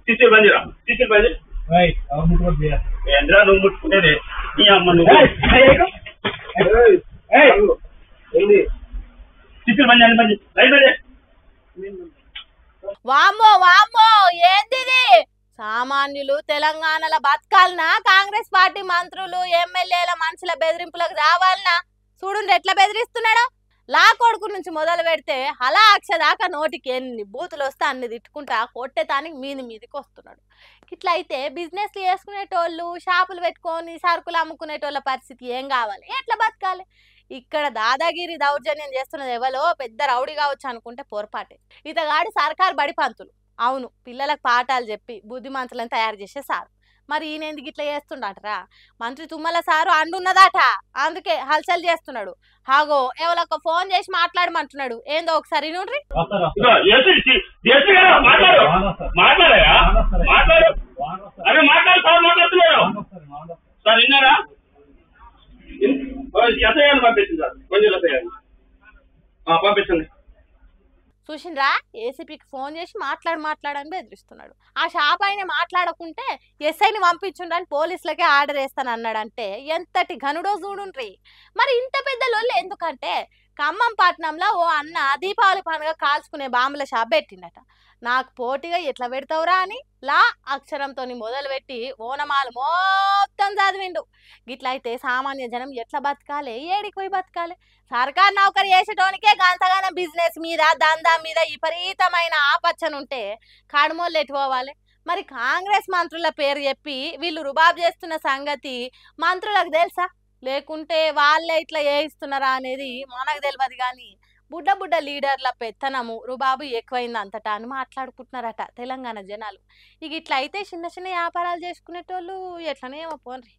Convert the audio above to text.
CC బందిరా CC బంది ఏంద్రా నువ్వు ముట్టుకునేది ఈ అమ్మ నువ్వు సిసి బంది అని బంది వామ్మో వామ్మో ఏందిది సామాన్యులు తెలంగాణలో బతకాలనా కాంగ్రెస్ పార్టీ మంత్రులు ఎమ్మెల్యేల మనుషుల బెదిరింపులకు రావాలనా చూడండి ఎట్లా బెదిరిస్తున్నాడు లా కొడుకు నుంచి మొదలు పెడితే అలా అక్ష దాకా నోటికి ఎన్ని బూతులు వస్తే అన్ని తిట్టుకుంటా కొట్టేతానికి మీదికి వస్తున్నాడు ఇట్లా అయితే బిజినెస్లు చేసుకునేటోళ్ళు షాపులు పెట్టుకొని సరుకులు అమ్ముకునేటోళ్ళ పరిస్థితి ఏం కావాలి ఎట్లా బతకాలి ఇక్కడ దాదాగిరి దౌర్జన్యం చేస్తున్నది ఎవరో పెద్ద రౌడీ కావచ్చు అనుకుంటే పొరపాటే ఇతగాడి సర్కారు బడి పంతులు అవును పిల్లలకు పాఠాలు చెప్పి బుద్ధిమంతులను తయారు చేసే సారు మరి ఈయన ఎందుకు ఇట్లా చేస్తుండటరా మంత్రి తుమ్మల సారు అండున్నదట అందుకే హల్చల్ చేస్తున్నాడు హాగో ఎవరొక ఫోన్ చేసి మాట్లాడమంటున్నాడు ఏందో ఒకసారి నూడ్రి పంపించండి చూసిండ్రా ఏసీపీకి ఫోన్ చేసి మాట్లాడని బెదిరిస్తున్నాడు ఆ షాప్ ఆయన మాట్లాడకుంటే ఎస్ఐని పంపించుండని పోలీసులకే ఆర్డర్ వేస్తాను అన్నాడంటే ఎంతటి ఘనుడో చూడుండ్రి మరి ఇంత పెద్ద లొల్లి ఎందుకంటే ఖమ్మం పట్నంలో ఓ అన్న దీపావళి పండుగ కాల్చుకునే బాంబుల షాప్ పెట్టిండట నాకు పోటీగా ఎట్లా పెడతావురా అని లా అక్షరంతో మొదలు పెట్టి ఓనమాలు మొత్తం చదివిండు గిట్లయితే సామాన్య జనం ఎట్లా బతకాలి ఏడికి పోయి బతకాలి సర్కారు నౌకరి చేసేటోనికే గంతగానం బిజినెస్ మీద దందా మీద విపరీతమైన ఆపచ్చనుంటే కడుమోళ్ళు ఎటు పోవాలి మరి కాంగ్రెస్ మంత్రుల పేరు చెప్పి వీళ్ళు రుబాబు చేస్తున్న సంగతి మంత్రులకు తెలుసా లేకుంటే వాళ్ళే ఇట్లా చేయిస్తున్నారా అనేది మనకు తెలియదు కానీ బుడ్డ లీడర్ల పెత్తనము రుబాబు ఎక్కువైంది అంతటా అని మాట్లాడుకుంటున్నారట తెలంగాణ జనాలు ఇక ఇట్లా అయితే చిన్న వ్యాపారాలు చేసుకునేటోళ్ళు ఎట్లనే ఏమో పోన్రి